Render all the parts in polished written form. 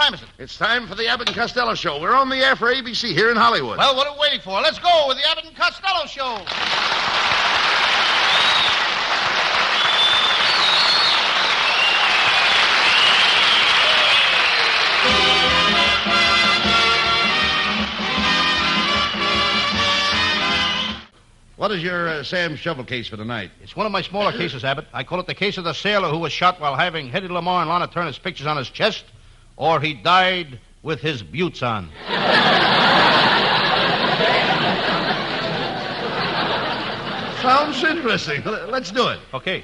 time is it? It's time for the Abbott and Costello Show. We're on the air for ABC here in Hollywood. Well, what are we waiting for? Let's go with the Abbott and Costello Show. What is your Sam Shovel case for tonight? It's one of my smaller cases, Abbott. I call it the case of the sailor who was shot while having Hedy Lamarr and Lana Turner's pictures on his chest, or he died with his Beauts on. Sounds interesting. Let's do it. Okay.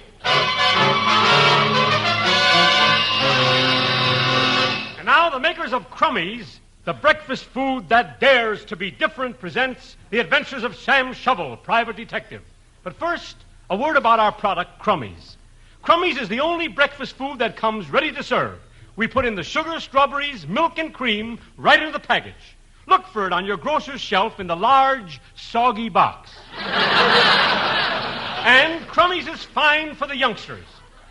And now the makers of Crummies, the breakfast food that dares to be different, presents The Adventures of Sam Shovel, Private Detective. But first, a word about our product, Crummies. Crummies is the only breakfast food that comes ready to serve. We put in the sugar, strawberries, milk, and cream right into the package. Look for it on your grocer's shelf in the large, soggy box. And Crummies is fine for the youngsters.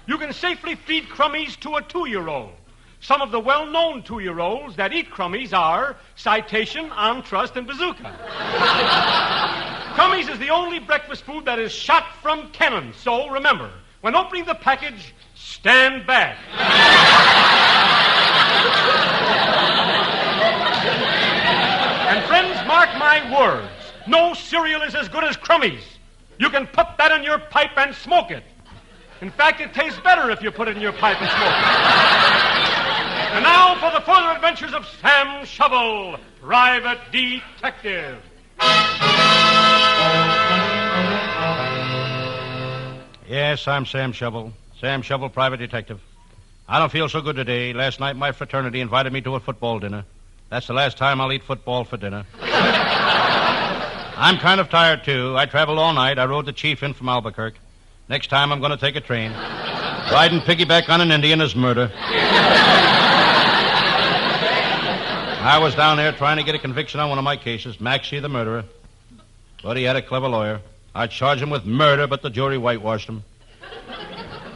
You can safely feed Crummies to a 2-year-old. Some of the well-known 2-year-olds that eat Crummies are Citation, On Trust, and Bazooka. Crummies is the only breakfast food that is shot from cannon. So remember, when opening the package, stand back. And friends, mark my words. No cereal is as good as Crummies. You can put that in your pipe and smoke it. In fact, it tastes better if you put it in your pipe and smoke it. And now for the further adventures of Sam Shovel, Private Detective. Yes, I'm Sam Shovel. Sam Shovel, Private Detective. I don't feel so good today. Last night, my fraternity invited me to a football dinner. That's the last time I'll eat football for dinner. I'm kind of tired, too. I traveled all night. I rode the chief in from Albuquerque. Next time, I'm going to take a train. Riding piggyback on an Indian is murder. I was down there trying to get a conviction on one of my cases, Maxie the murderer. But he had a clever lawyer. I charged him with murder, but the jury whitewashed him.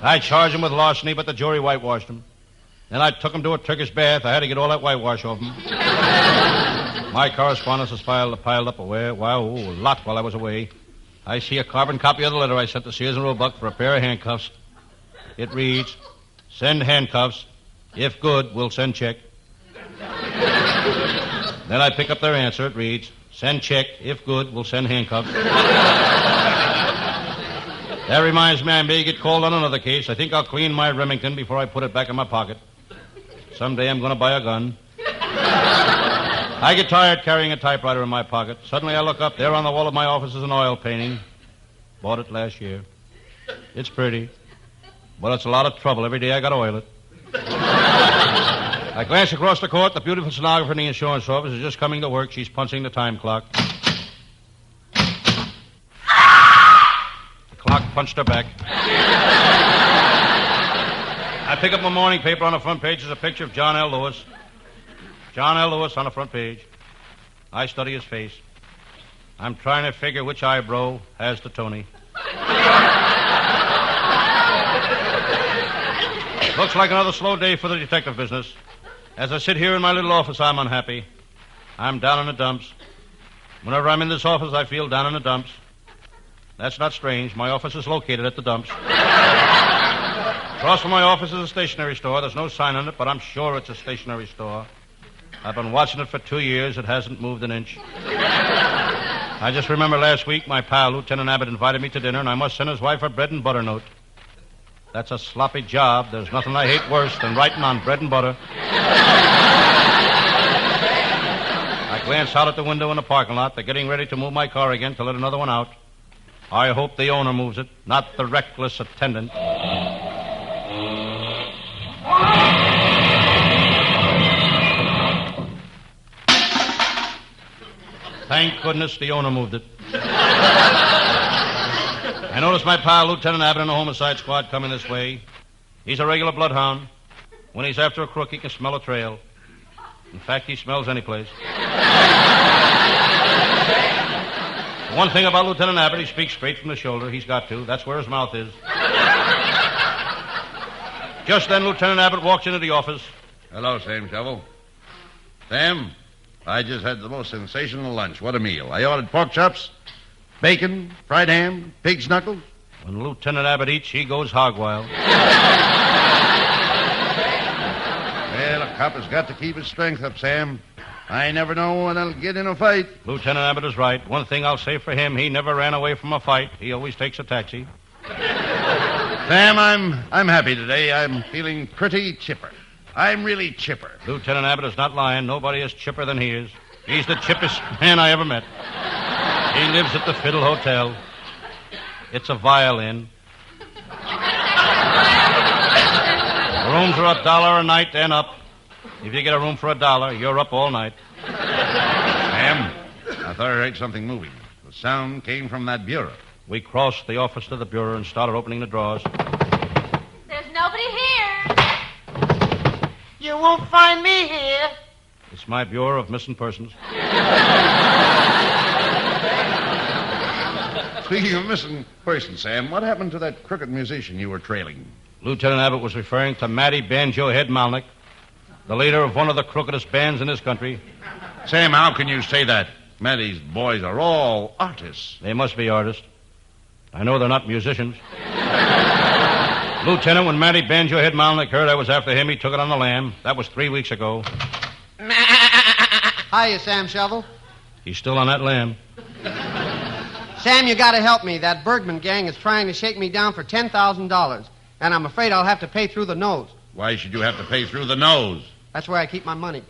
I charged him with larceny, but the jury whitewashed him. Then I took him to a Turkish bath. I had to get all that whitewash off him. My correspondence was piled up a lot while I was away. I see a carbon copy of the letter I sent to Sears and Roebuck for a pair of handcuffs. It reads, "Send handcuffs. If good, we'll send check." Then I pick up their answer. It reads, "Send check. If good, we'll send handcuffs." That reminds me I may get called on another case. I think I'll clean my Remington before I put it back in my pocket. Someday I'm going to buy a gun. I get tired carrying a typewriter in my pocket. Suddenly I look up. There on the wall of my office is an oil painting. Bought it last year. It's pretty, but it's a lot of trouble. Every day I got to oil it. I glance across the court. The beautiful stenographer in the insurance office is just coming to work. She's punching the time clock. The clock punched her back. I pick up my morning paper. On the front page is a picture of John L. Lewis. John L. Lewis on the front page. I study his face. I'm trying to figure which eyebrow has the Tony. Looks like another slow day for the detective business. As I sit here in my little office, I'm unhappy. I'm down in the dumps. Whenever I'm in this office, I feel down in the dumps. That's not strange. My office is located at the dumps. Across from my office is a stationery store. There's no sign on it, but I'm sure it's a stationery store. I've been watching it for 2 years. It hasn't moved an inch. I just remember last week my pal, Lieutenant Abbott, invited me to dinner, and I must send his wife a bread and butter note. That's a sloppy job. There's nothing I hate worse than writing on bread and butter. I glance out at the window in the parking lot. They're getting ready to move my car again to let another one out. I hope the owner moves it, not the reckless attendant. Thank goodness the owner moved it. I noticed my pal, Lieutenant Abbott, in the homicide squad coming this way. He's a regular bloodhound. When he's after a crook, he can smell a trail. In fact, he smells any place. One thing about Lieutenant Abbott, he speaks straight from the shoulder. He's got to. That's where his mouth is. Just then, Lieutenant Abbott walks into the office. Hello, Sam Shovel. Sam, I just had the most sensational lunch. What a meal. I ordered pork chops, bacon, fried ham, pig's knuckles. When Lieutenant Abbott eats, he goes hog wild. Well, a cop has got to keep his strength up, Sam. I never know when I'll get in a fight. Lieutenant Abbott is right. One thing I'll say for him, he never ran away from a fight. He always takes a taxi. Sam, I'm happy today. I'm feeling pretty chipper. I'm really chipper. Lieutenant Abbott is not lying. Nobody is chipper than he is. He's the chippest man I ever met. He lives at the Fiddle Hotel. It's a violin. The rooms are $1 a night and up. If you get a room for $1, you're up all night. Sam, I thought I heard something moving. The sound came from that bureau. We crossed the office to the bureau and started opening the drawers. There's nobody here. You won't find me here. It's my Bureau of Missing Persons. Speaking of missing persons, Sam, what happened to that crooked musician you were trailing? Lieutenant Abbott was referring to Matty Banjo Head Malnick, the leader of one of the crookedest bands in this country. Sam, how can you say that? Matty's boys are all artists. They must be artists. I know they're not musicians. Lieutenant, when Matty Banjo Head Malnick heard I was after him, he took it on the lam. That was 3 weeks ago. Hiya, Sam Shovel. He's still on that lam. Sam, you gotta help me. That Bergman gang is trying to shake me down for $10,000, and I'm afraid I'll have to pay through the nose. Why should you have to pay through the nose? That's where I keep my money.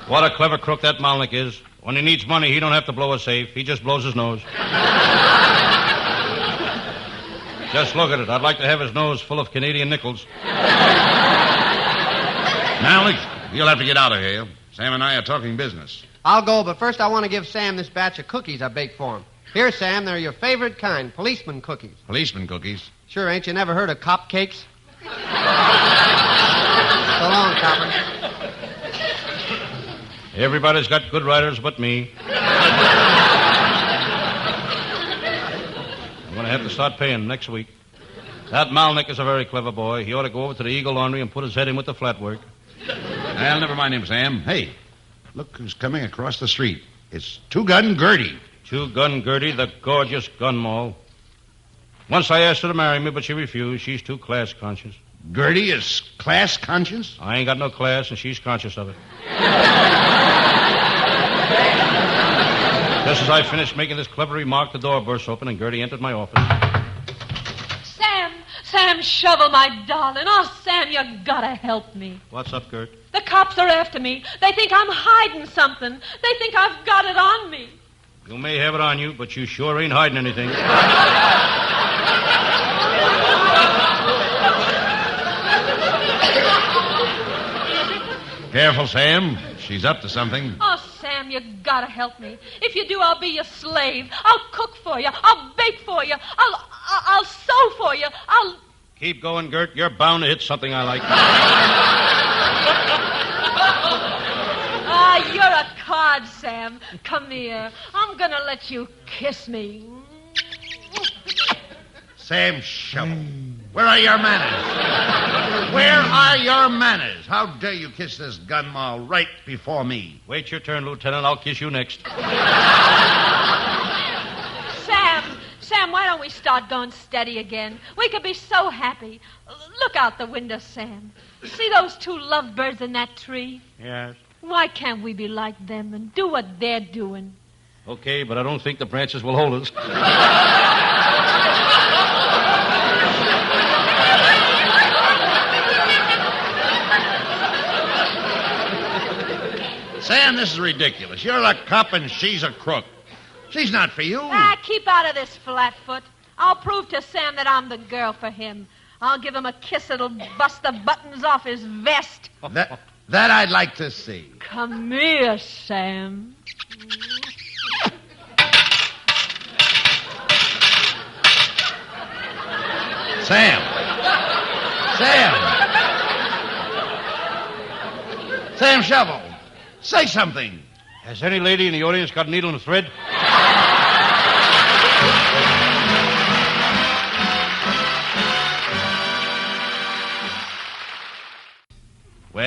What a clever crook that Malnick is. When he needs money, he don't have to blow a safe. He just blows his nose. Just look at it. I'd like to have his nose full of Canadian nickels. Malnick, you'll have to get out of here. Sam and I are talking business. I'll go, but first I want to give Sam this batch of cookies I baked for him. Here, Sam, they're your favorite kind, policeman cookies. Policeman cookies? Sure, ain't you never heard of cop cakes? So long, copper. Everybody's got good writers but me. I'm going to have to start paying next week. That Malnick is a very clever boy. He ought to go over to the Eagle Laundry and put his head in with the flat work. Well, never mind him, Sam. Hey, look who's coming across the street. It's Two-Gun Gertie. Two-Gun Gertie, the gorgeous gun moll. Once I asked her to marry me, but she refused. She's too class conscious. Gertie is class conscious? I ain't got no class, and she's conscious of it. Just as I finished making this clever remark, the door burst open, and Gertie entered my office. Sam Shovel, my darling. Oh, Sam, you gotta help me. What's up, Gert? The cops are after me. They think I'm hiding something. They think I've got it on me. You may have it on you, but you sure ain't hiding anything. Careful, Sam. She's up to something. Oh, Sam, you gotta help me. If you do, I'll be your slave. I'll cook for you. I'll bake for you. I'll sew for you. I'll... Keep going, Gert. You're bound to hit something I like. Ah, you're a card, Sam. Come here. I'm gonna let you kiss me. Sam Shovel, where are your manners? Where are your manners? How dare you kiss this gun moll right before me? Wait your turn, Lieutenant. I'll kiss you next. Sam, why don't we start going steady again? We could be so happy. Look out the window, Sam. See those two lovebirds in that tree? Yes. Why can't we be like them and do what they're doing? Okay, but I don't think the branches will hold us. Sam, this is ridiculous. You're a cop and she's a crook. She's not for you. Ah, keep out of this, Flatfoot. I'll prove to Sam that I'm the girl for him. I'll give him a kiss that'll bust the buttons off his vest. That I'd like to see. Come here, Sam. Sam. Sam Shovel, say something. Has any lady in the audience got a needle and thread?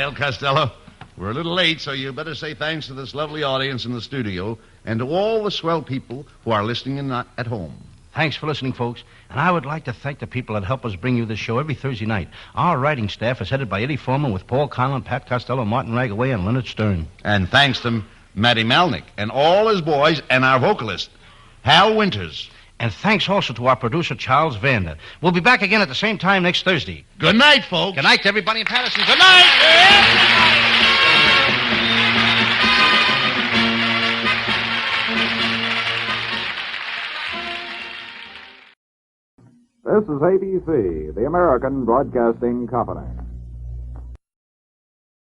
Well, Costello, we're a little late, so you better say thanks to this lovely audience in the studio and to all the swell people who are listening in at home. Thanks for listening, folks. And I would like to thank the people that help us bring you this show every Thursday night. Our writing staff is headed by Eddie Foreman with Paul Conlon, Pat Costello, Martin Ragaway, and Leonard Stern. And thanks to Matty Malnick and all his boys and our vocalist, Hal Winters. And thanks also to our producer, Charles Vander. We'll be back again at the same time next Thursday. Good night, folks. Good night to everybody in Patterson. Good night! This is ABC, the American Broadcasting Company.